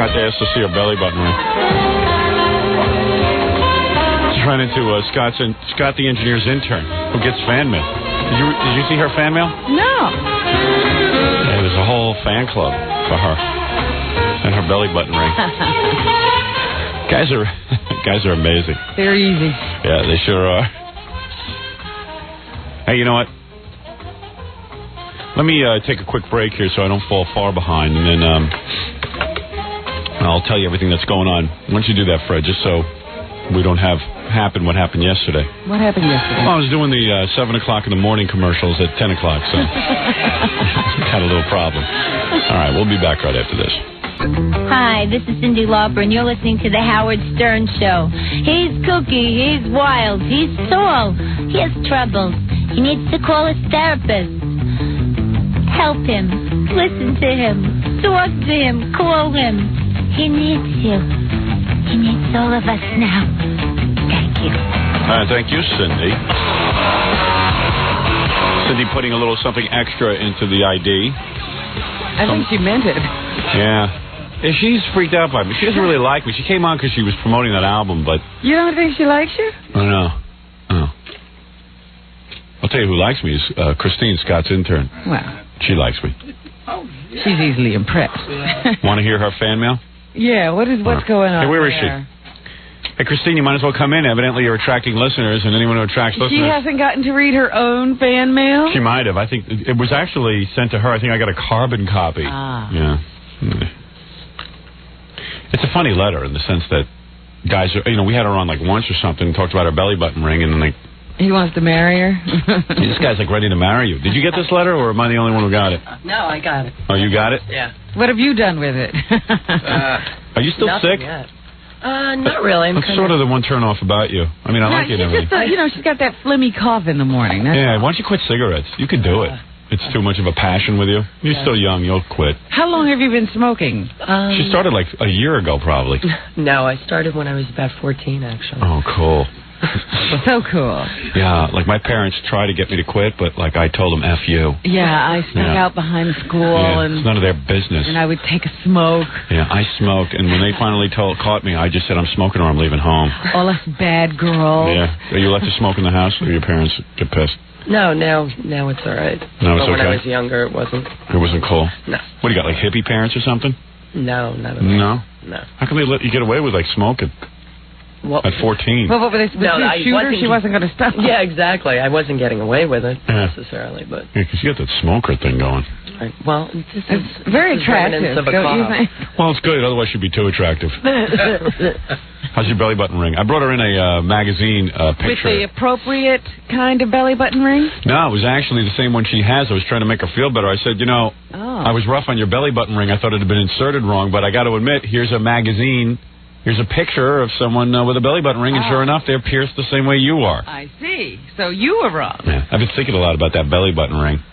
Forgot to ask to see her belly button ring. Just ran into Scott the engineer's intern, who gets fan mail. Did you see her fan mail? No. Yeah, there's a whole fan club for her and her belly button ring. Guys are amazing. They're easy. Yeah, they sure are. Hey, you know what? Let me take a quick break here so I don't fall far behind, and then I'll tell you everything that's going on. Why don't you do that, Fred, just so we don't have what happened yesterday. What happened yesterday? Well, I was doing the 7 o'clock in the morning commercials at 10 o'clock, so had a little problem. All right, we'll be back right after this. Hi, this is Cyndi Lauper, and you're listening to The Howard Stern Show. He's kooky, he's wild, he's tall, he has troubles. He needs to call his therapist. Help him, listen to him, talk to him, call him. He needs you. He needs all of us now. Thank you. Thank you, Cyndi. Cyndi putting a little something extra into the ID. I think she meant it. Yeah. She's freaked out by me. She doesn't really like me. She came on because she was promoting that album, but... You don't think she likes you? I don't know. Oh. I'll tell you who likes me is Christine, Scott's intern. Well. She likes me. She's easily impressed. Want to hear her fan mail? Yeah, what's going on? Hey, where is there? she? Hey, Christine, you might as well come in. Evidently, you're attracting listeners, and anyone who attracts listeners... She hasn't gotten to read her own fan mail? She might have. I think it was actually sent to her. I think I got a carbon copy. Ah. Yeah. It's a funny letter in the sense that guys are... we had her on like once or something, talked about her belly button ring, and then He wants to marry her? This guy's like ready to marry you. Did you get this letter, or am I the only one who got it? No, I got it. Oh, you got it? Yeah. What have you done with it? Are you still sick? Yet. Not really. That's sort of the one turn off about you. I mean, I like you and everything. Just, she's got that phlegmy cough in the morning. That's why don't you quit cigarettes? You could do it. It's too much of a passion with you. You're still young. You'll quit. How long have you been smoking? She started like a year ago, probably. No, I started when I was about 14, actually. Oh, cool. So cool. Yeah, like my parents tried to get me to quit, but like I told them, F you. Yeah, I snuck out behind school. Yeah, and it's none of their business. And I would take a smoke. Yeah, I smoked, and when they finally caught me, I just said, I'm smoking or I'm leaving home. All us bad girls. Yeah. Are you allowed to smoke in the house, or your parents get pissed? No, now it's all right. No, it's but when okay? I was younger, it wasn't. It wasn't cool? No. What, do you got, like hippie parents or something? No, not at all. No? No. How come they let you get away with, like, smoking at 14? Well, she wasn't going to stop. Yeah, exactly. I wasn't getting away with it necessarily, but... Yeah, because you got that smoker thing going. Well, it's very attractive, don't you think? Well, it's good. Otherwise, she'd be too attractive. How's your belly button ring? I brought her in a magazine picture. With the appropriate kind of belly button ring? No, it was actually the same one she has. I was trying to make her feel better. I said, I was rough on your belly button ring. I thought it had been inserted wrong, but I got to admit, here's a magazine. Here's a picture of someone with a belly button ring, and sure enough, they're pierced the same way you are. I see. So you were wrong. Yeah. I've been thinking a lot about that belly button ring.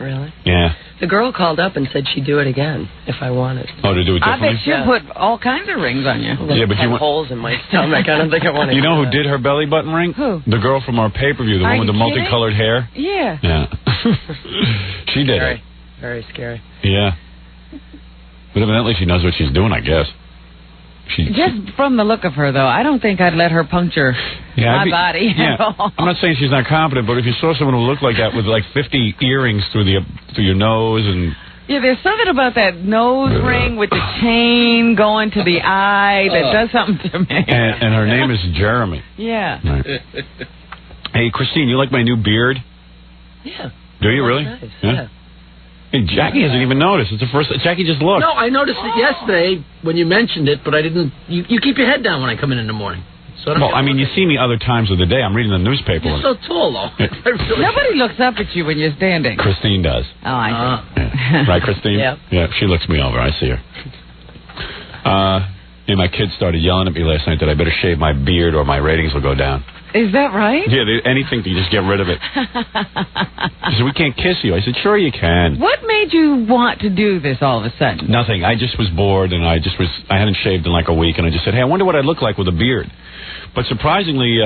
Really? Yeah. The girl called up and said she'd do it again if I wanted. Oh, to do it differently? I bet she'll put all kinds of rings on you. Yeah, but you want holes in my stomach. I don't think I want to. You know who did her belly button ring? Who? The girl from our pay-per-view, the one with the multicolored hair. Yeah. Yeah. She did it. Very scary. Yeah. But evidently she knows what she's doing, I guess. Just from the look of her, though, I don't think I'd let her puncture my body at all. I'm not saying she's not competent, but if you saw someone who looked like that with like 50 earrings through your nose and... Yeah, there's something about that nose ring with the chain going to the eye that does something to me. And her name is Jeremy. Yeah. Right. Hey, Christine, you like my new beard? Yeah. Do you really? Nice. Yeah. Hey, Jackie hasn't even noticed. It's the first... Jackie just looked. No, I noticed it yesterday when you mentioned it, but I didn't... You keep your head down when I come in the morning. So I mean, you see me other times of the day. I'm reading the newspaper. You're so tall, though. Nobody looks up at you when you're standing. Christine does. Oh, I see. Yeah. Right, Christine? Yeah. Yeah, she looks me over. I see her. My kids started yelling at me last night that I better shave my beard or my ratings will go down. Is that right? Yeah, anything to just get rid of it. She said, we can't kiss you. I said, sure you can. What made you want to do this all of a sudden? Nothing. I just was bored, and I hadn't shaved in like a week, and I just said, hey, I wonder what I'd look like with a beard. But surprisingly,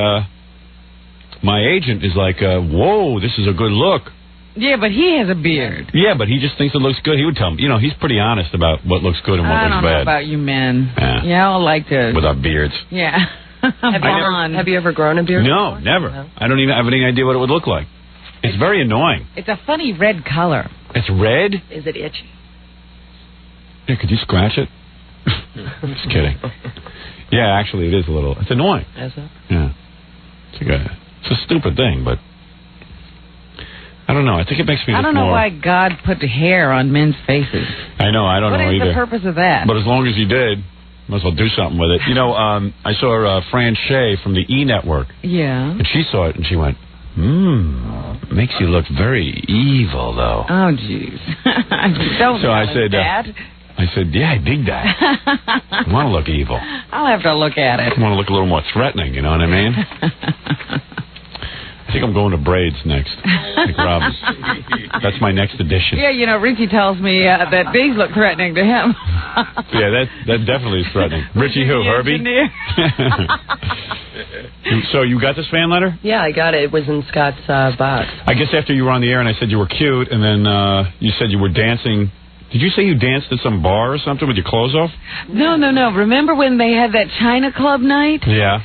my agent is like, whoa, this is a good look. Yeah, but he has a beard. Yeah, but he just thinks it looks good. He would tell me. You know, he's pretty honest about what looks good and what looks bad. I don't know about you men. Yeah. Y'all like to... With our beards. Yeah. Have you ever grown a beard? No, never. No. I don't even have any idea what it would look like. It's very annoying. It's a funny red color. It's red? Is it itchy? Yeah, could you scratch it? Just kidding. Yeah, actually, it is a little. It's annoying. Is it? Yeah. It's a stupid thing, but I don't know. I think it makes me look more... I don't know why God put the hair on men's faces. I know. I don't know either. What is the purpose of that? But as long as he did, might as well do something with it. You know, I saw Fran Shea from the E! Network. Yeah. And she saw it, and she went, makes you look very evil, though. Oh, jeez. Don't so I said, that. I said, yeah, I dig that. I want to look evil. I'll have to look at it. I want to look a little more threatening, you know what I mean? I think I'm going to braids next. Like Robin. That's my next edition. Yeah, you know, Richie tells me that these look threatening to him. Yeah, that definitely is threatening. Richie who? Herbie? So you got this fan letter? Yeah, I got it. It was in Scott's box. I guess after you were on the air and I said you were cute, and then you said you were dancing. Did you say you danced at some bar or something with your clothes off? No. Remember when they had that China Club night? Yeah.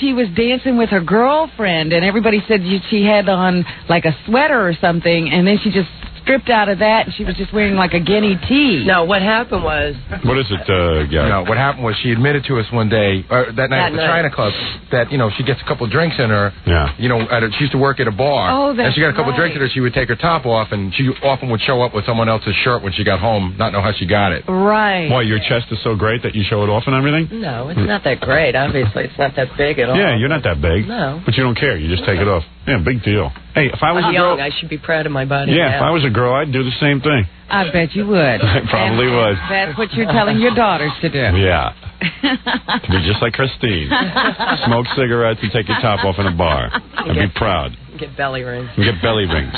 She was dancing with her girlfriend, and everybody said she had on like a sweater or something, and then she just stripped out of that, and she was just wearing like a guinea tee. No, what happened was... What is it, Gary? No, what happened was she admitted to us one day, that night at the China Club, that, you know, she gets a couple drinks in her. Yeah. You know, she used to work at a bar. Oh, that's and she got a couple drinks in her, she would take her top off, and she often would show up with someone else's shirt when she got home, not know how she got it. Right. Why, your chest is so great that you show it off and everything? No, it's not that great, obviously. It's not that big at all. Yeah, you're not that big. No. But you don't care. You just take it off. Yeah, big deal. Hey, if I was a girl... I should be proud of my body. Yeah, if I was a girl, I'd do the same thing. I bet you would. I probably would. That's what you're telling your daughters to do. Yeah. To be just like Christine. Smoke cigarettes and take your top off in a bar. And be proud. Get belly rings. And get belly rings.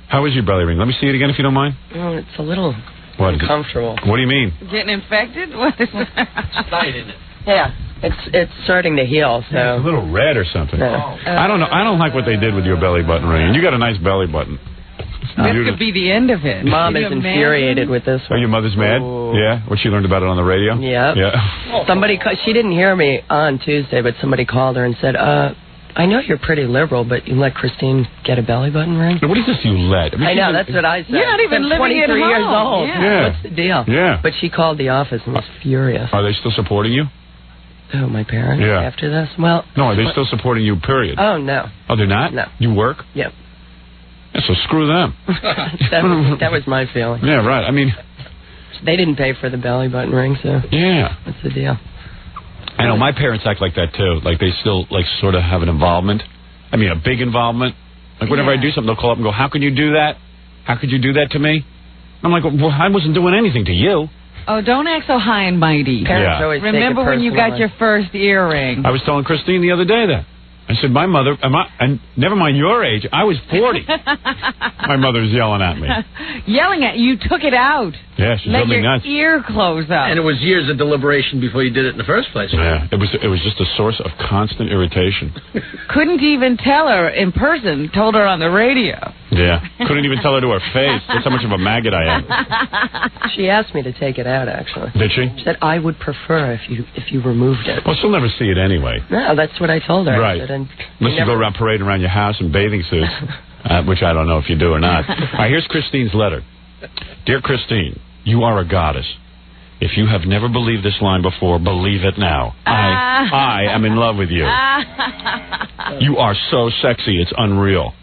How is your belly ring? Let me see it again if you don't mind. Oh, it's a little uncomfortable. What do you mean? Getting infected? What is that? Yeah. It's starting to heal, so... Yeah, it's a little red or something. I don't know. I don't like what they did with your belly button ring. You got a nice belly button. This could be the end of it. Mom is infuriated with this one. Oh, your mother's mad? Yeah? What, she learned about it on the radio? Yep. Yeah. She didn't hear me on Tuesday, but somebody called her and said, I know you're pretty liberal, but you let Christine get a belly button ring? What is this you let? I know, that's what I said. You're not even living at home. 23 years old. Yeah. What's the deal? Yeah. But she called the office and was furious. Are they still supporting you? Oh, my parents? Yeah. After this? Well... No, are they still supporting you, period? Oh, no. Oh, they're not? No. You work? Yep. Yeah, so screw them. that was my feeling. Yeah, right. I mean... They didn't pay for the belly button ring, so... Yeah. What's the deal? I know, my parents act like that, too. Like, they still, like, sort of have an involvement. I mean, a big involvement. Like, whenever I do something, they'll call up and go, how can you do that? How could you do that to me? I'm like, well, I wasn't doing anything to you. Oh, don't act so high and mighty. Parents always Remember take it when you got your first earring? I was telling Christine the other day that. I said, my mother, and never mind your age, I was 40. My mother's yelling at me. Yelling at you? Took it out. Yeah, she drove me nuts. Let your ear close up. And it was years of deliberation before you did it in the first place. Yeah, it was just a source of constant irritation. Couldn't even tell her in person, told her on the radio. Yeah, couldn't even tell her to her face. That's how much of a maggot I am. She asked me to take it out, actually. Did she? She said, I would prefer if you removed it. Well, she'll never see it anyway. No, that's what I told her. Right. I said, unless you go around parading around your house in bathing suits, which I don't know if you do or not. All right, here's Christine's letter. Dear Christine, you are a goddess. If you have never believed this line before, believe it now. I am in love with you. You are so sexy, it's unreal.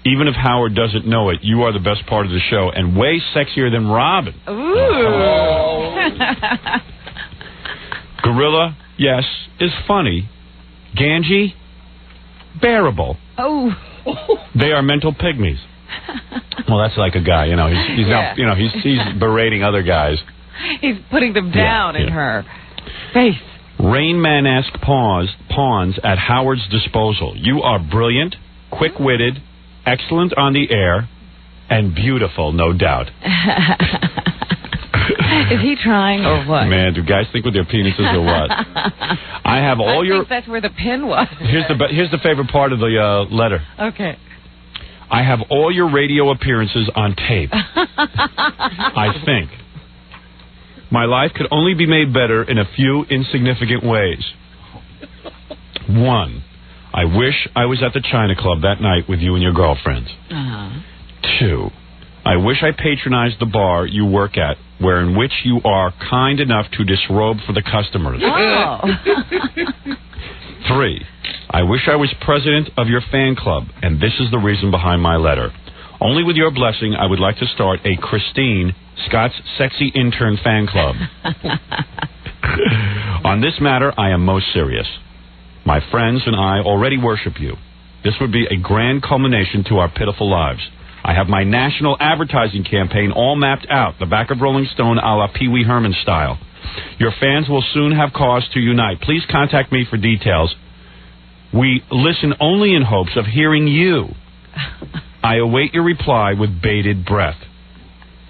Even if Howard doesn't know it, you are the best part of the show and way sexier than Robin. Ooh. Gorilla, yes, is funny. Ganji, bearable. Oh. They are mental pygmies. Well, that's like a guy, you know. He's not, you know, he's berating other guys. He's putting them down in her face. Rain Man-esque pawns at Howard's disposal. You are brilliant, quick-witted, excellent on the air, and beautiful, no doubt. Is he trying or what? Man, do guys think with their penises or what? I have all I think that's where the pin was. Here's the favorite part of the letter. Okay. I have all your radio appearances on tape. I think. My life could only be made better in a few insignificant ways. 1. I wish I was at the China Club that night with you and your girlfriends. 2. I wish I patronized the bar you work at, in which you are kind enough to disrobe for the customers. 3. I wish I was president of your fan club, and this is the reason behind my letter. Only with your blessing, I would like to start a Christine, Scott's Sexy Intern fan club. On this matter, I am most serious. My friends and I already worship you. This would be a grand culmination to our pitiful lives. I have my national advertising campaign all mapped out, the back of Rolling Stone a la Pee Wee Herman style. Your fans will soon have cause to unite. Please contact me for details. We listen only in hopes of hearing you. I await your reply with bated breath.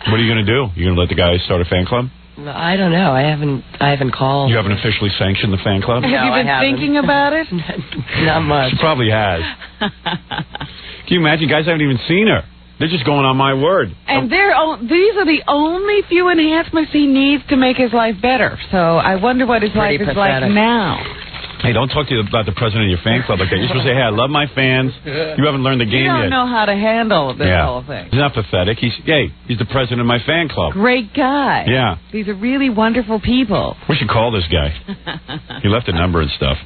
What are you going to do? You going to let the guy start a fan club? I don't know. I haven't called. You haven't officially sanctioned the fan club? Have you been thinking about it? Not much. She probably has. Can you imagine? Guys haven't even seen her. They're just going on my word. And these are the only few enhancements he needs to make his life better. So I wonder what his life is like now. Hey, don't talk to you about the president of your fan club like that. You're supposed to say, hey, I love my fans. You haven't learned the game yet. You don't know how to handle this whole thing. He's not pathetic. He's the president of my fan club. Great guy. Yeah. These are really wonderful people. We should call this guy. He left a number and stuff.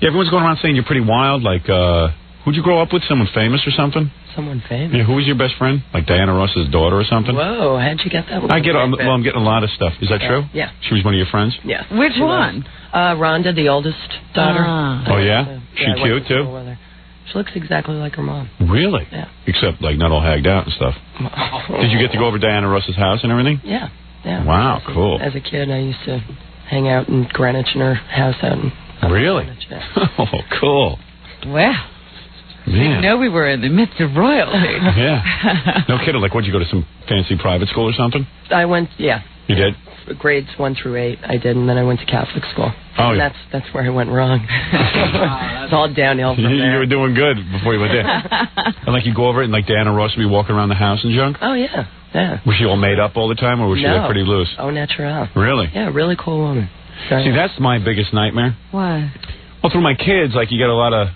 Yeah, everyone's going around saying you're pretty wild. Like, who'd you grow up with? Someone famous or something? Someone famous? Yeah, who was your best friend? Like Diana Ross's daughter or something? Whoa, how'd you get that one? I'm getting a lot of stuff. Is that true? Yeah. She was one of your friends? Yeah. Which one? Rhonda, the oldest daughter. Oh, yeah? She cute, too? She looks exactly like her mom. Really? Yeah. Except, like, not all hagged out and stuff. Did you get to go over to Diana Ross's house and everything? Yeah. Wow, cool. As a kid, I used to hang out in Greenwich in her house out in Really? Greenwich, yeah. Oh, cool. Wow. Man. Didn't know we were in the midst of royalty. Yeah. No kidding. Like, what'd you go to some fancy private school or something? I went, yeah. You did? Grades 1 through 8, I did, and then I went to Catholic school. Oh, and yeah. That's where I went wrong. It's all downhill from there. You were doing good before you went there. And, like, you go over it, and, like, Diana Ross would be walking around the house and junk? Oh, yeah. Yeah. Was she all made up all the time, or was she, like, pretty loose? Oh, natural. Really? Yeah, really cool woman. See, that's my biggest nightmare. What? Well, through my kids, like, you get a lot of...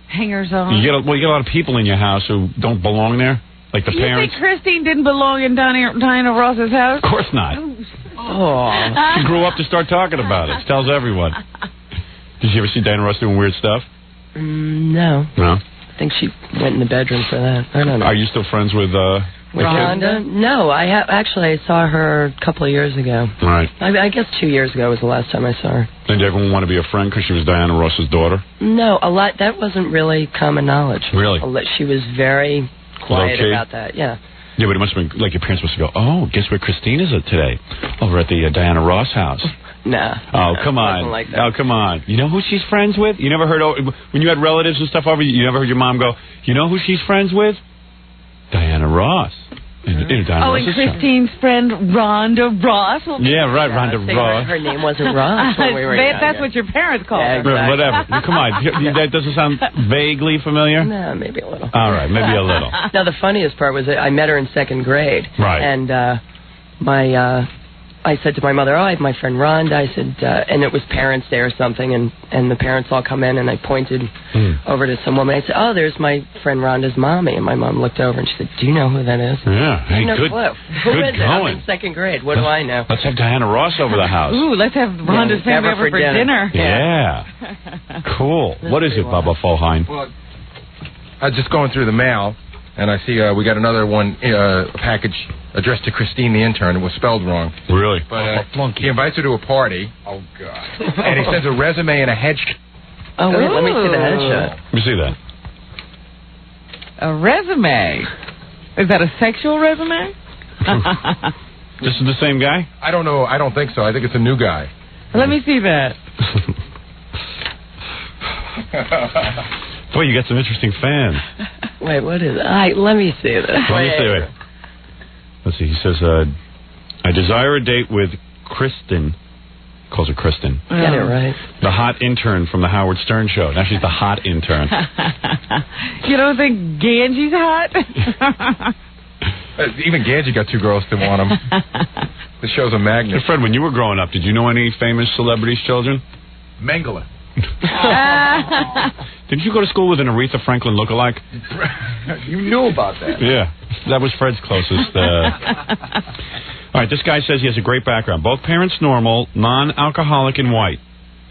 Hangers on. You get a lot of people in your house who don't belong there. Like the parents. You think Christine didn't belong in Diana Ross's house? Of course not. Oh. She grew up to start talking about it. She tells everyone. Did you ever see Diana Ross doing weird stuff? No. No? I think she went in the bedroom for that. I don't know. Are you still friends with Rhonda? No, I saw her a couple of years ago. Right. I guess 2 years ago was the last time I saw her. Did everyone want to be a friend because she was Diana Ross's daughter? No, a lot. That wasn't really common knowledge. Really? She was very quiet low-key about that. Yeah. Yeah, but it must have been like your parents must go, oh, guess where Christine is today? Over at the Diana Ross house. Nah. Oh, come on. Like that. Oh, come on. You know who she's friends with? You never heard, when you had relatives and stuff over, you never heard your mom go, you know who she's friends with? Diana Ross. And Christine's friend Rhonda Ross. Yeah, right, Rhonda Ross. Her name wasn't Ross when we were young. That's what your parents called her. Exactly. Whatever. Come on. That doesn't sound vaguely familiar? No, maybe a little. All right, maybe a little. Now, the funniest part was that I met her in 2nd grade. Right. And I said to my mother, oh, I have my friend Rhonda. I said, and it was Parents' Day or something, and the parents all come in, and I pointed over to some woman. I said, oh, there's my friend Rhonda's mommy. And my mom looked over, and she said, do you know who that is? Yeah. Hey, no good. Clue. Good Who is it? I'm going. in 2nd grade. What do I know? Let's have Diana Ross over the house. Ooh, let's have Rhonda's family over for dinner. Yeah. Cool. What is it, Bubba Fohine? Well, I was just going through the mail, and I see we got another one, a package addressed to Christine the intern. It was spelled wrong. Really? But he invites her to a party. Oh, God. And he sends a resume and a headshot. Oh, wait, let me see the headshot. Let me see that. A resume? Is that a sexual resume? This is the same guy? I don't know. I don't think so. I think it's a new guy. Let me see that. Boy, you got some interesting fans. Wait, what is it? Let me see this. Wait. Let's see. He says, I desire a date with Kristen calls her Kristen. Get it right. The hot intern from the Howard Stern show. Now she's the hot intern. You don't think Ganji's hot? Even Ganji got 2 girls to want him. The show's a magnet. Hey, Fred, when you were growing up, did you know any famous celebrities' children? Mengele. Did you go to school with an Aretha Franklin lookalike? You knew about that. Yeah, that was Fred's closest. All right, this guy says he has a great background. Both parents normal, non-alcoholic, and white.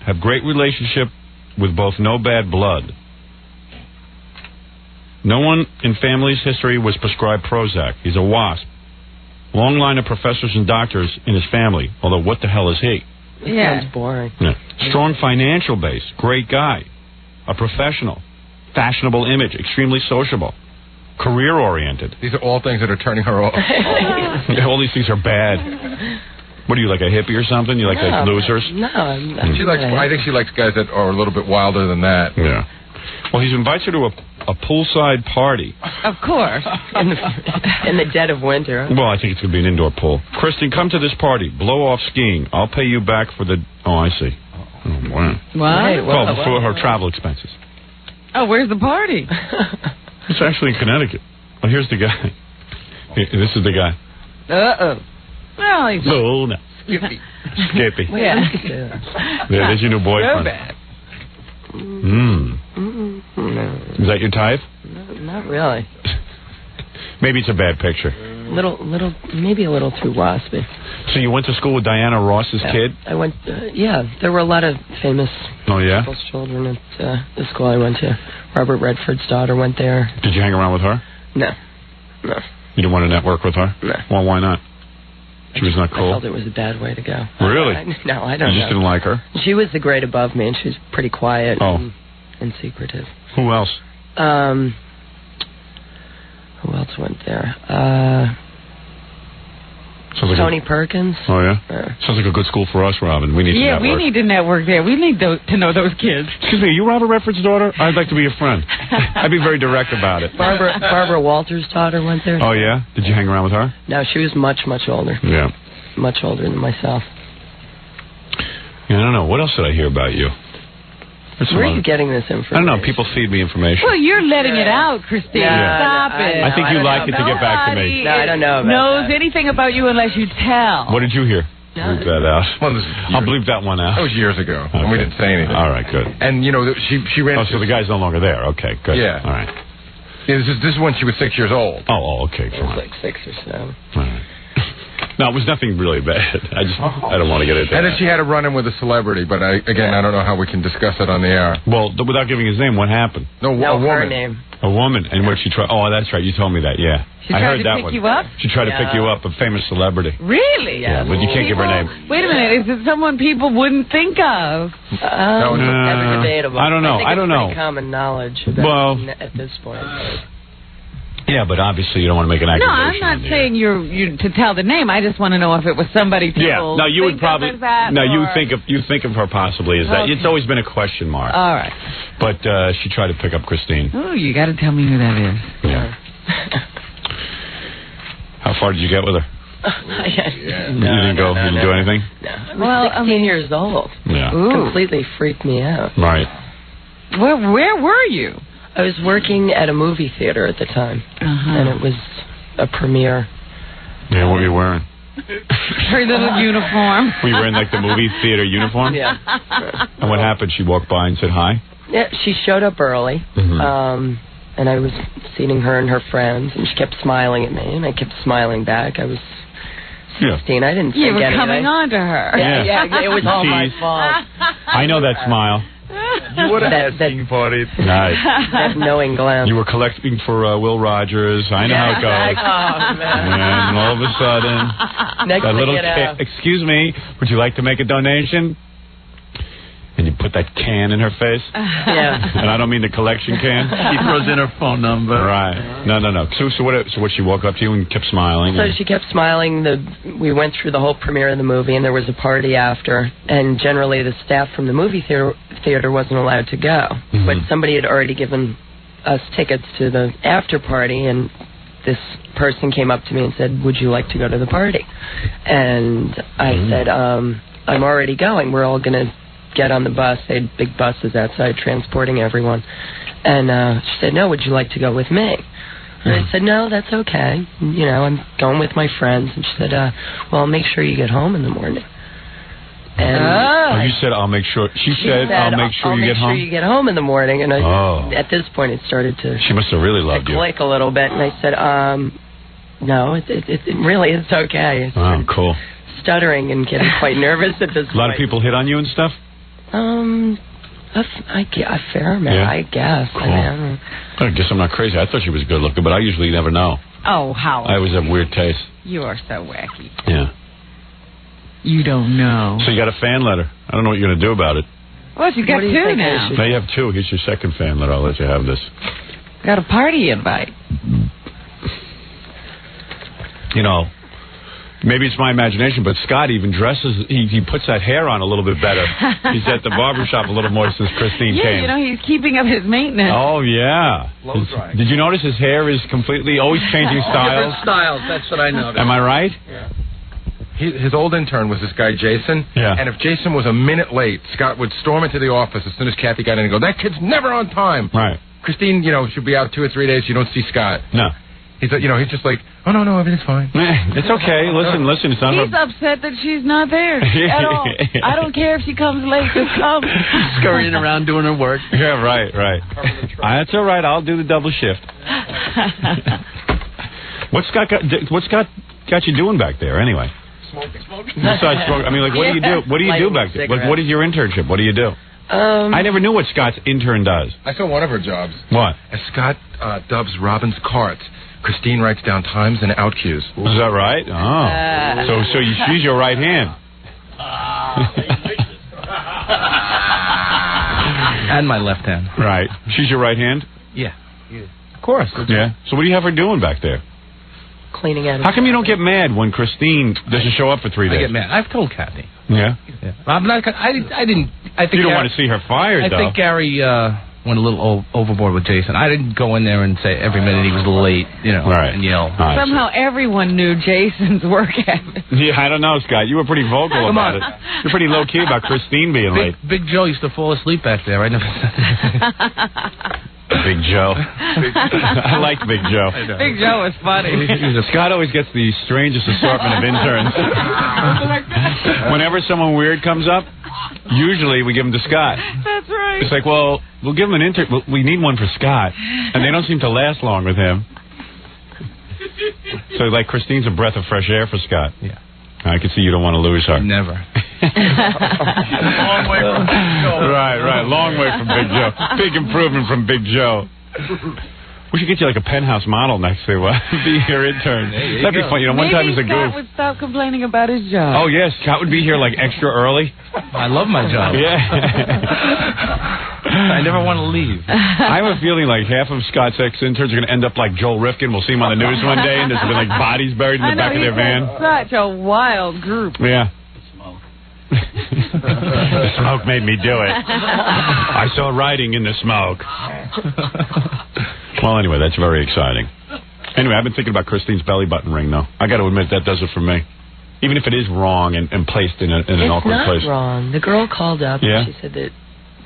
Have great relationship with both no bad blood. No one in family's history was prescribed Prozac. He's a WASP. Long line of professors and doctors in his family, although what the hell is he? Sounds boring. Yeah. Strong financial base. Great guy. A professional. Fashionable image. Extremely sociable. Career-oriented. These are all things that are turning her off. All these things are bad. What are you, like a hippie or something? You like the losers? No, I'm not. I think she likes guys that are a little bit wilder than that. Yeah. Well, he's invites her to a poolside party. Of course. In the dead of winter. Well, I think it's going to be an indoor pool. Kristen, come to this party. Blow off skiing. I'll pay you back for the... Oh, I see. Oh, wow. What? Hey, Well, for her travel expenses. Oh, where's the party? It's actually in Connecticut. Well, here's the guy. This is the guy. Uh-oh. Well, he's... Oh, no. Skippy. Yeah. There's your new boyfriend. So bad. No. Is that your type? No, not really. Maybe it's a bad picture. Maybe a little too waspy. So you went to school with Diana Ross's kid? I went, there were a lot of famous people's children at the school I went to. Robert Redford's daughter went there. Did you hang around with her? No. You didn't want to network with her? No. Well, why not? She was not cool? I felt it was a bad way to go. Really? No, I don't know. You just didn't like her? She was the grade above me, and she was pretty quiet and secretive. Who else? Who else went there? Tony Perkins. Oh, yeah? Sounds like a good school for us, Robin. We need to network. we need to network there. We need to know those kids. Excuse me, are you Robert Redford's daughter? I'd like to be your friend. I'd be very direct about it. Barbara Walters' daughter went there. Oh, yeah? Did you hang around with her? No, she was much, much older. Yeah. Much older than myself. Yeah, I don't know. What else did I hear about you? Where are you getting this information? I don't know. People feed me information. Well, you're letting it out, Christine. Stop it. I think you like it to get back to me. No, I don't know about knows anything about you unless you tell. What did you hear? Bleep that out. Well, I'll bleep that one out. That was years ago, and we didn't say anything. All right, good. And, she ran... Oh, so the guy's no longer there. Okay, good. Yeah. All right. Yeah, this is when she was 6 years old. Oh, okay, It fine. was like 6 or 7. All right. No, it was nothing really bad. I don't want to get into And that. then she had a run-in with a celebrity, but I don't know how we can discuss it on the air. Well, without giving his name, what happened? No, a woman. Her name. A woman. And what she tried... Oh, that's right. You told me that, yeah. She I tried heard to that pick one. you up? She tried to pick you up, a famous celebrity. Really? Yeah, but you can't give her name. Wait a minute. Is it someone people wouldn't think of? That's debatable. I don't know. I don't know. Pretty common knowledge about at this point. Yeah, but obviously you don't want to make an No, accusation. I'm not saying you're to tell the name. I just want to know if it was somebody people Yeah, no, you would think probably... of as that, No, you or... think of her possibly as that. Okay. It's always been a question mark. All right. But she tried to pick up Christine. Oh, you got to tell me who that is. Yeah. How far did you get with her? You didn't go? You didn't do anything? No. I was 16 years old. Yeah. Completely freaked me out. Right. Where were you? I was working at a movie theater at the time, and it was a premiere. Yeah, what were you wearing? Her little uniform. Were you wearing like the movie theater uniform? Yeah. And what happened? She walked by and said hi? Yeah, she showed up early, and I was seating her and her friends, and she kept smiling at me, and I kept smiling back. I was 16. I didn't think You were anything. coming on to her. Yeah, it was all my fault. I know that smile. You would have had skiing parties. Nice. That knowing glance. You were collecting for Will Rogers. I know how it goes. Oh, man. And all of a sudden, Next that thing little you know. kid, excuse me, would you like to make a donation? And you put that can in her face. Yeah. And I don't mean the collection can. She throws in her phone number. Right. No. So what? She walked up to you and kept smiling. So she kept smiling. We went through the whole premiere of the movie, and there was a party after. And generally, the staff from the movie theater wasn't allowed to go. But somebody had already given us tickets to the after party, and this person came up to me and said, "Would you like to go to the party?" And I said, I'm already going. We're all going to get on the bus. They had big buses outside transporting everyone. And she said, no, would you like to go with me? And I said, no, that's okay. You know, I'm going with my friends. And she said, well, make sure you get home in the morning. And you said, I'll make sure. She said, I'll make sure you get home? I'll make sure you get home in the morning. And at this point, it started to... She must have really loved you. Click a little bit. And I said, no, it really is okay. Oh, cool. Stuttering and getting quite nervous at this point. A lot of people hit on you and stuff? A fair amount, yeah. I guess. Cool. I guess I'm not crazy. I thought she was good looking, but I usually never know. Oh, how? I always have weird taste. You are so wacky. Yeah. You don't know. So you got a fan letter. I don't know what you're going to do about it. Well, you got two now. Now you have two. Here's your second fan letter. I'll let you have this. Got a party invite. You know, maybe it's my imagination, but Scott even dresses, he puts that hair on a little bit better. He's at the barbershop a little more since Christine came. Yeah, you know, he's keeping up his maintenance. Oh, yeah. Did you notice his hair is completely, always changing styles? Different styles, that's what I noticed. Am I right? Yeah. His old intern was this guy, Jason. Yeah. And if Jason was a minute late, Scott would storm into the office as soon as Kathy got in and go, that kid's never on time. Right. Christine, you know, should be out 2 or 3 days. You don't see Scott. No. He's, you know, he's just like, oh, no, everything's fine. It's okay. Listen, it's not He's upset that she's not there at all. I don't care if she comes late. Just come. Scurrying around doing her work. Yeah, right. That's all right. I'll do the double shift. What's Scott got you doing back there, anyway? Smoking. Besides smoking, I mean, like, what do you do? What do you do back there? Like, what is your internship? What do you do? I never knew what Scott's intern does. I saw one of her jobs. What? As Scott dubs Robin's carts, Christine writes down times and out cues. Is that right? Oh. So she's your right hand. And my left hand. Right. She's your right hand? Yeah. Of course. Yeah. So what do you have her doing back there? Cleaning out. How come you don't get mad when Christine doesn't show up for 3 days? I get mad. I've told Kathy. Yeah? I'm not. I didn't. I think you don't want to see her fired, though. I think Gary went a little overboard with Jason. I didn't go in there and say every minute he was late, you know, and yell. Somehow everyone knew Jason's work ethic. Yeah, I don't know, Scott. You were pretty vocal about it. You're pretty low-key about Christine being late. Big Joe used to fall asleep back there. I never said Big Joe. I liked Big Joe. Big Joe was funny. Scott always gets the strangest assortment of interns. Whenever someone weird comes up, usually we give them to Scott. That's right. It's like, well, we'll give him an intern. We need one for Scott. And they don't seem to last long with him. So, like, Christine's a breath of fresh air for Scott. Yeah. I can see you don't want to lose her. Never. Long way from Big Joe. Right. Long way from Big Joe. Big improvement from Big Joe. We should get you like a penthouse model next to be your intern. That'd be fun. You know, one time as a goof. Scott would stop complaining about his job. Oh, yes. Scott would be here like extra early. I love my job. Yeah. I never want to leave. I have a feeling like half of Scott's ex-interns are going to end up like Joel Rifkin. We'll see him on the news one day, and there's going to be like bodies buried in the back of their van. Such a wild group. Yeah. The smoke made me do it. I saw writing in the smoke. Well, anyway, that's very exciting. Anyway, I've been thinking about Christine's belly button ring, though. I got to admit, that does it for me. Even if it is wrong and placed in an awkward place. It's not wrong. The girl called up and she said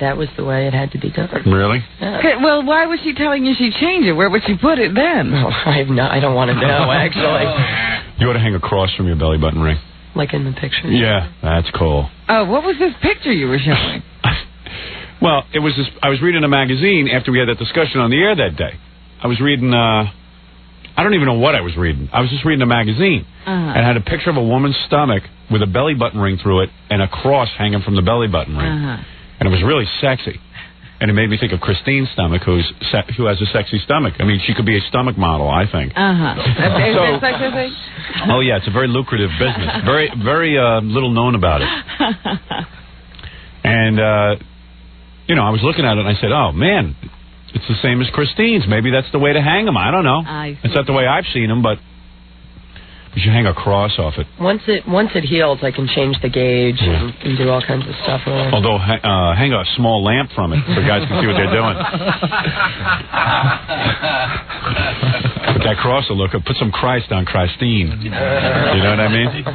that was the way it had to be done. Really? Yeah. Well, why was she telling you she'd change it? Where would she put it then? No, I don't want to know, actually. You ought to hang a cross from your belly button ring. Like in the picture? Yeah, that's cool. Oh, what was this picture you were showing? Well, it was I was reading a magazine after we had that discussion on the air that day. I was reading, I don't even know what I was reading. I was just reading a magazine. And it had a picture of a woman's stomach with a belly button ring through it and a cross hanging from the belly button ring. And it was really sexy. And it made me think of Christine's stomach, who has a sexy stomach. I mean, she could be a stomach model, I think. Is that such a thing? Oh, yeah, it's a very lucrative business. Very, very little known about it. And, you know, I was looking at it and I said, oh, man, it's the same as Christine's. Maybe that's the way to hang them. I don't know. It's not the way I've seen them, but you should hang a cross off it. Once it heals, I can change the gauge and do all kinds of stuff with it. Although, hang a small lamp from it so guys can see what they're doing. That cross will look up. Put some Christ on Christine. You know what I mean?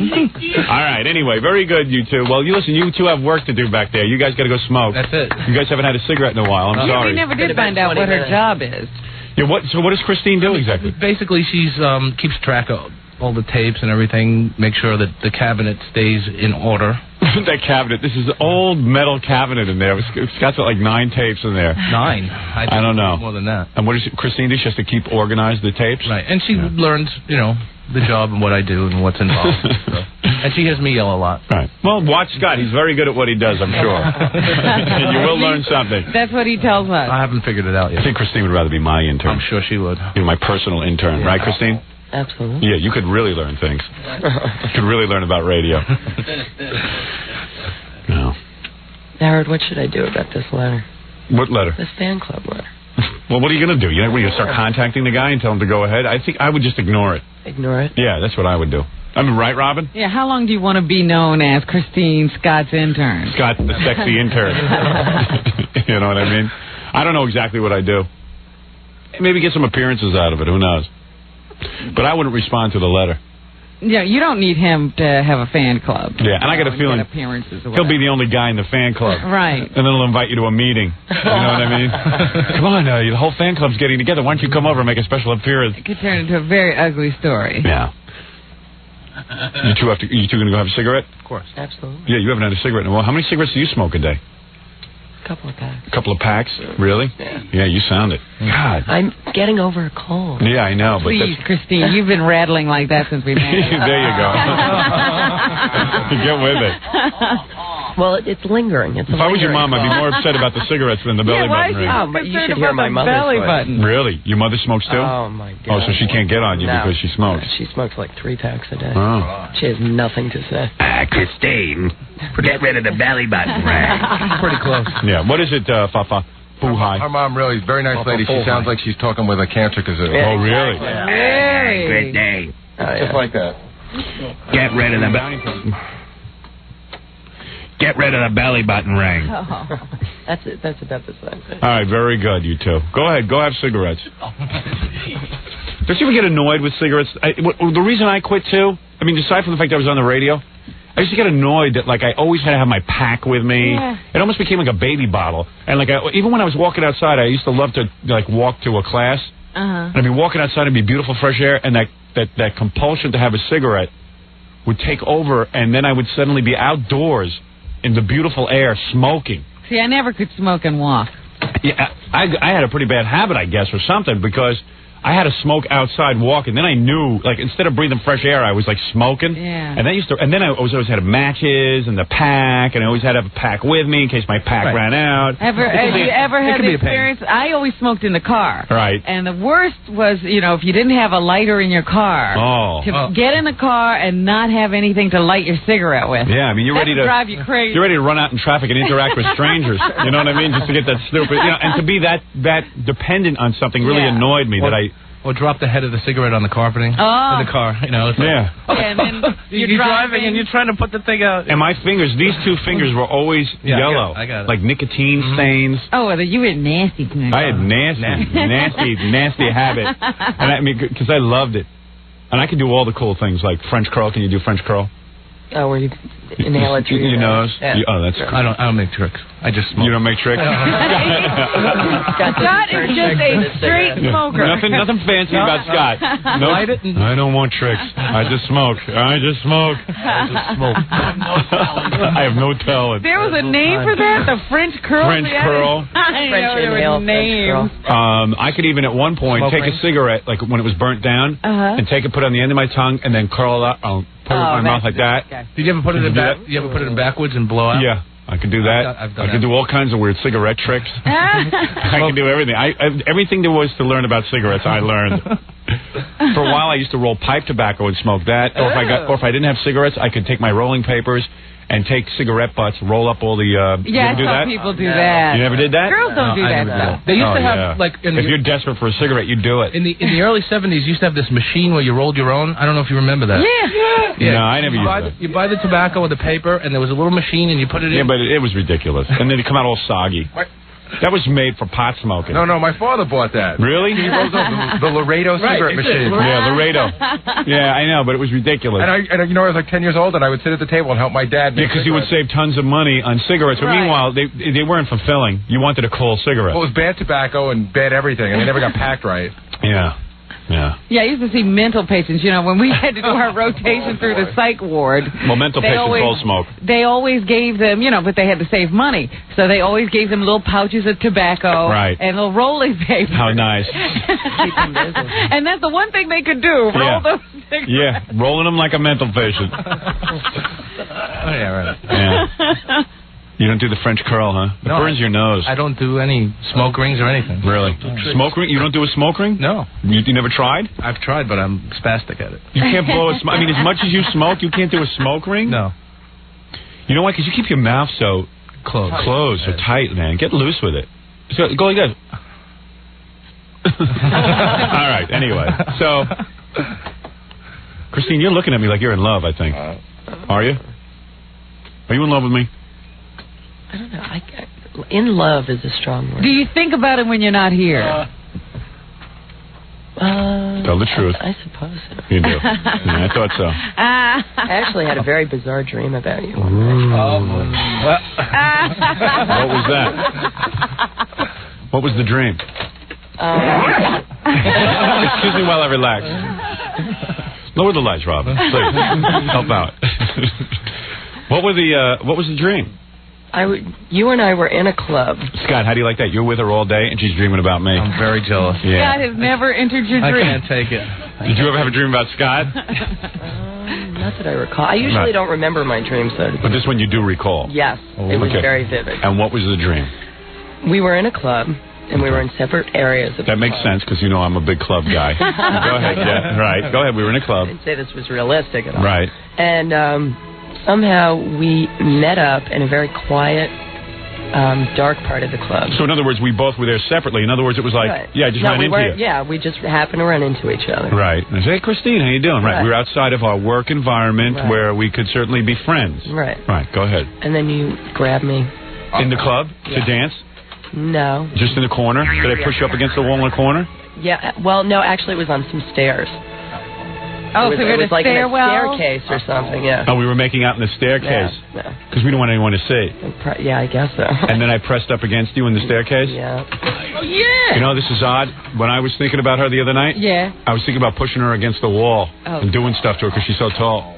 All right. Anyway, very good, you two. Well, you listen. You two have work to do back there. You guys got to go smoke. That's it. You guys haven't had a cigarette in a while. I'm sorry. We never did find out what her job is. Yeah. So what does Christine do exactly? Basically, she's keeps track of all the tapes and everything. Make sure that the cabinet stays in order. That cabinet. This is an old metal cabinet in there. It's got like 9 tapes in there. 9. I don't know. More than that. And what does Christine do? She has to keep organized the tapes? Right. And she learns, the job and what I do and what's involved. So. And she hears me yell a lot. Right. Well, watch Scott. He's very good at what he does, I'm sure. And you will learn something. That's what he tells us. I haven't figured it out yet. I think Christine would rather be my intern. I'm sure she would. You're my personal intern. Right, Christine? Absolutely. Yeah, you could really learn things. You could really learn about radio. No. Howard, what should I do about this letter? What letter? This fan club letter. Well, what are you going to do? You're going to start contacting the guy and tell him to go ahead? I think I would just ignore it. Ignore it? Yeah, that's what I would do. I mean, right, Robin? Yeah, how long do you want to be known as Christine Scott's intern? Scott, the sexy intern. You know what I mean? I don't know exactly what I do. Maybe get some appearances out of it. Who knows? But I wouldn't respond to the letter. Yeah, you don't need him to have a fan club. Yeah, and I got a feeling he'll be the only guy in the fan club. Right. And then he'll invite you to a meeting. You know what I mean? Come on, the whole fan club's getting together. Why don't you come over and make a special appearance? It could turn into a very ugly story. Yeah. You two going to go have a cigarette? Of course. Absolutely. Yeah, you haven't had a cigarette in a while. How many cigarettes do you smoke a day? A couple of packs. A couple of packs? Really? Yeah. Yeah, you sound it. God. I'm getting over a cold. Yeah, I know. But Please, Christine, you've been rattling like that since we met. There you go. Get with it. Well, it's lingering. If I was your mom, I'd be more upset about the cigarettes than the belly button ring. Oh, but you should hear my mother's belly voice. button. Really? Your mother smokes too? Oh, my God. Oh, so she can't get on you because she smokes. She smokes like 3 packs a day. Oh. She has nothing to say. Christine, get rid of the belly button ring. Pretty close. Yeah. What is it, Fafa? Boo-hi. Our mom really is a very nice lady. She sounds like she's talking with a cancer kazoo. Oh, really? Good day. Just like that. Get rid of the Get rid of the belly button ring. Oh. That's it. That's about the same thing. All right, very good, you two. Go ahead. Go have cigarettes. Don't you ever get annoyed with cigarettes? The reason I quit, too, I mean, aside from the fact that I was on the radio, I used to get annoyed that, like, I always had to have my pack with me. Yeah. It almost became like a baby bottle. And, like, even when I was walking outside, I used to love to, like, walk to a class. And I'd be walking outside and be beautiful fresh air, and that compulsion to have a cigarette would take over, and then I would suddenly be outdoors in the beautiful air smoking. See, I never could smoke and walk. Yeah, I had a pretty bad habit, I guess, or something, because I had to smoke outside walking. Then I knew, like, instead of breathing fresh air, I was, like, smoking. Yeah. And then I always had matches and the pack, and I always had to have a pack with me in case my pack ran out. Have you ever had the experience? I always smoked in the car. Right. And the worst was, if you didn't have a lighter in your car. To get in the car and not have anything to light your cigarette with. Yeah, I mean, you're ready to drive you crazy. You're ready to run out in traffic and interact with strangers. You know what I mean? Just to get that stupid, and to be that dependent on something really annoyed me Or drop the head of the cigarette on the carpeting in the car. It's like, and then you're driving and you're trying to put the thing out. And my fingers, these 2 fingers were always yellow. I got it. Like nicotine stains. Oh, you were nasty. I had nasty habit. And I mean, because I loved it. And I could do all the cool things, like French curl. Can you do French curl? Oh, where you inhale it through your nose? Yeah. That's cool. I don't make tricks. I just smoke. You don't make tricks? Scott is just a straight smoker. Nothing fancy about Scott. No, I don't want tricks. I just smoke. I just smoke. I have no talent. There was a name for that? The French curl? French curl. I know there were names. I could even at one point take a cigarette, like when it was burnt down, and take it, put it on the end of my tongue, and then curl it up, put it in my mouth like that. Did you ever put it in You ever put it in backwards and blow out? Yeah. I can do that. I've done I can do all kinds of weird cigarette tricks. I can do everything. Everything there was to learn about cigarettes, I learned. For a while, I used to roll pipe tobacco and smoke that. Or if I didn't have cigarettes, I could take my rolling papers and take cigarette butts, roll up all the... I saw people do that. You never did that? Girls don't do that stuff. They used to have, like... If you're desperate for a cigarette, you do it. In the early 70s, you used to have this machine where you rolled your own. I don't know if you remember that. Yeah. No, I never used that. You buy the tobacco with the paper, and there was a little machine, and you put it in. Yeah, but it was ridiculous. And then it come out all soggy. That was made for pot smoking. No, my father bought that. Really? He rolls up the Laredo cigarette machine. Yeah, Laredo. Yeah, I know, but it was ridiculous. And I was like 10 years old, and I would sit at the table and help my dad make because he would save tons of money on cigarettes. But meanwhile, they weren't fulfilling. You wanted a cool cigarette. Well, it was bad tobacco and bad everything, and they never got packed right. Yeah. Yeah, I used to see mental patients, when we had to do our rotation through the psych ward. Well, mental patients all smoke. They always gave them, but they had to save money. So they always gave them little pouches of tobacco and little rolling paper. How nice. And that's the one thing they could do, roll those cigarettes. Yeah, rolling them like a mental patient. Yeah, right. Yeah. You don't do the French curl, huh? It burns your nose. I don't do any smoke rings or anything. Really? Smoke ring? You don't do a smoke ring? No. You never tried? I've tried, but I'm spastic at it. You can't blow a smoke. I mean, as much as you smoke, you can't do a smoke ring? No. You know why? Because you keep your mouth so closed, so tight, man. Get loose with it. So, go like this. All right, anyway. So, Christine, you're looking at me like you're in love, I think. Are you? Are you in love with me? I don't know. In love is a strong word. Do you think about it when you're not here? Tell the truth. I suppose so. You do. Yeah, I thought so. I actually had a very bizarre dream about you. What was that? What was the dream? Excuse me while I relax. Lower the lights, Robin. Please. Help out. What was the dream? You and I were in a club. Scott, how do you like that? You're with her all day, and she's dreaming about me. I'm very jealous. Yeah. Scott has never entered your dream. I can't take it. Did you ever have a dream about Scott? Not that I recall. I usually don't remember my dreams, though. But this one you do recall? Yes. It was very vivid. And what was the dream? We were in a club, and we were in separate areas of the That makes sense, because you know I'm a big club guy. Go ahead, yeah. Right. Go ahead. We were in a club. I didn't say this was realistic at all. Right. And somehow we met up in a very quiet, dark part of the club. So in other words, we both were there separately. In other words, it was like, I just ran into you. Yeah, we just happened to run into each other. Right. And I said, hey, Christine, how you doing? Right. We were outside of our work environment where we could certainly be friends. Right. Right. Go ahead. And then you grabbed me. In the club to dance? No. Just in the corner? Did I push you up against the wall in the corner? Yeah. Well, no, actually, it was on some stairs. Oh, it so was in a like stairwell? in a staircase or something, yeah. Oh, we were making out in the staircase? Yeah. Because we didn't want anyone to see. Yeah, I guess so. And then I pressed up against you in the staircase? Yeah. Oh, yeah. You know, this is odd. When I was thinking about her the other night, I was thinking about pushing her against the wall and doing stuff to her because she's so tall.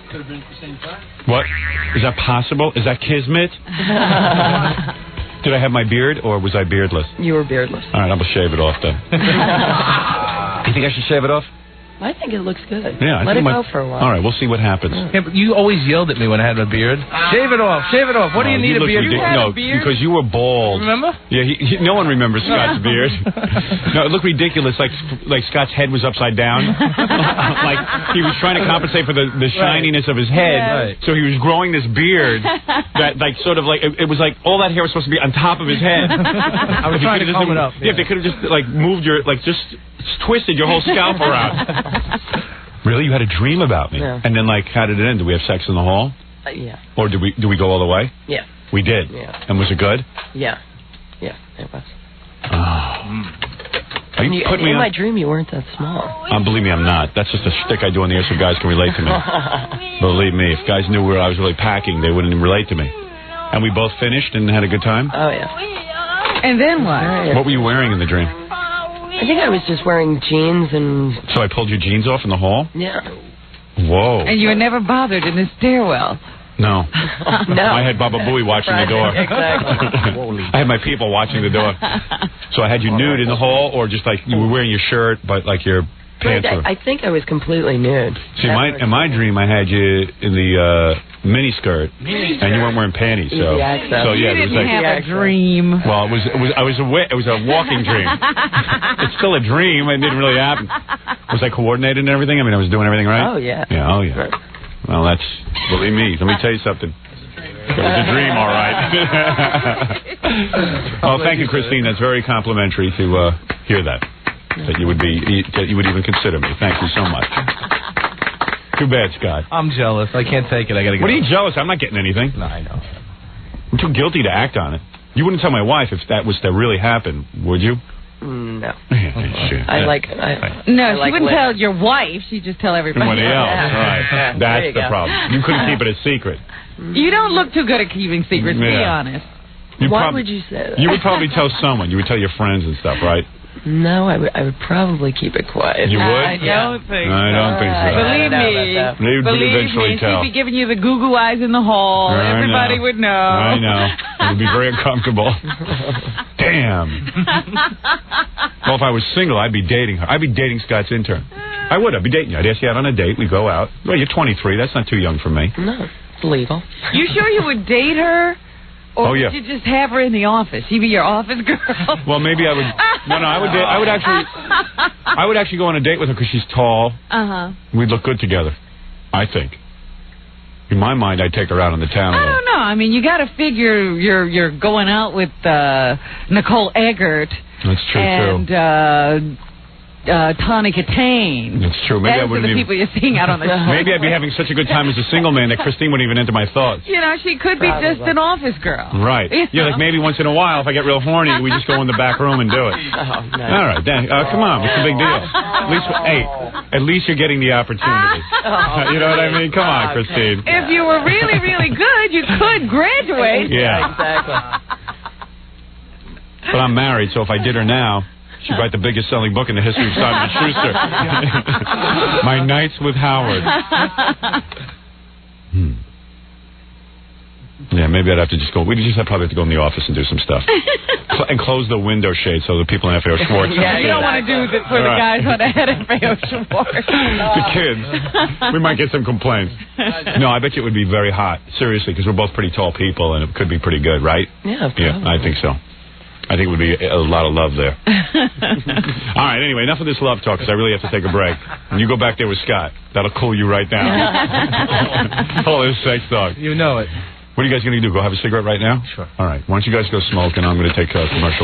Could have been at the same time. What? Is that possible? Is that kismet? Did I have my beard, or was I beardless? You were beardless. All right, I'm going to shave it off then. You think I should shave it off? I think it looks good. Yeah, Let it go for a while. All right, we'll see what happens. Yeah, but you always yelled at me when I had a beard. Shave it off, shave it off. What do you need a beard for? No, because you were bald. Remember? Yeah, no one remembers Scott's beard. No, it looked ridiculous, like Scott's head was upside down. Like he was trying to compensate for the shininess of his head. So he was growing this beard that, like, sort of like, it was like all that hair was supposed to be on top of his head. I was trying to comb it up. Yeah, if they could have just, like, moved your, like, just twisted your whole scalp around. Really? You had a dream about me? Yeah. And then, like, how did it end? Did we have sex in the hall? Yeah. Or did we go all the way? Yeah. We did? Yeah. And was it good? Yeah. Yeah, it was. Are you putting me in on? my dream, you weren't that small. Believe me, I'm not. That's just a shtick I do on the air so guys can relate to me. Believe me, if guys knew where I was really packing, they wouldn't even relate to me. And we both finished and had a good time? Oh, yeah. And then what? What were you wearing in the dream? I think I was just wearing jeans and... So I pulled your jeans off in the hall? Yeah. Whoa. And you were never bothered in the stairwell? No. No. I had Baba Booey watching the door. Exactly. I had my people watching the door. So I had you nude in the hall, or just like you were wearing your shirt, but like your pants were... I think I was completely nude. See, in my dream, I had you in the mini skirt, and you weren't wearing panties. So yeah, you it was didn't like have a dream. Well, it was a walking dream. It's still a dream. It didn't really happen. Was I coordinated and everything? I mean, I was doing everything right. Oh yeah. Yeah. Oh yeah. Right. Well, believe me. Let me tell you something. It was a dream, all right. Well, thank you, Christine. That's very complimentary to hear that. That you would even consider me. Thank you so much. Too bad, Scott. I'm jealous. I can't take it. I gotta go. What are you jealous? I'm not getting anything. No, I know. I'm too guilty to act on it. You wouldn't tell my wife if that was to really happen, would you? No. Shit. No, she wouldn't tell your wife. She'd just tell everybody. Somebody else, right. That's the problem. You couldn't keep it a secret. You don't look too good at keeping secrets, be honest. Why would you say that? You would probably tell someone. You would tell your friends and stuff, right? No, I would probably keep it quiet. You would? I don't think so. I don't think so. Believe me, she'd be giving you the Google eyes in the hall. Everybody would know. I know. It would be very uncomfortable. Damn. Well, if I was single, I'd be dating her. I'd be dating Scott's intern. I would. I'd be dating you. I'd ask you out on a date. We'd go out. Well, you're 23. That's not too young for me. No, it's legal. You sure you would date her? Or would you just have her in the office? She'd be your office girl? Well, maybe I would. No, I would actually go on a date with her because she's tall. We'd look good together, I think. In my mind, I'd take her out on the town. I don't know. I mean, you got to figure you're going out with Nicole Eggert. That's true, and Tawny Katane. That's true. Maybe I wouldn't the people you're seeing out on the show. Maybe I'd be having such a good time as a single man that Christine wouldn't even enter my thoughts. You know, she could be just an office girl. Right. Yeah, like maybe once in a while, if I get real horny, we just go in the back room and do it. Oh, nice. All right, then. Come on, what's the big deal? At least you're getting the opportunity. You know what I mean? Come on, Christine. If you were really, really good, you could graduate. Yeah. Exactly. But I'm married, so if I did her now, she'd write the biggest selling book in the history of Simon & Schuster. My Nights with Howard. Yeah, maybe I'd have to just go. We'd just probably have to go in the office and do some stuff. And close the window shade so the people in FAO Schwartz. Yeah, you don't want to do this for the guys on the head of FAO Schwartz. The kids. We might get some complaints. No, I bet you it would be very hot. Seriously, because we're both pretty tall people, and it could be pretty good, right? Yeah, probably. Yeah, I think so. I think it would be a lot of love there. All right, anyway, enough of this love talk, because I really have to take a break. And you go back there with Scott. That'll cool you right down. All this sex talk. You know it. What are you guys going to do? Go have a cigarette right now? Sure. All right. Why don't you guys go smoke, and I'm going to take a commercial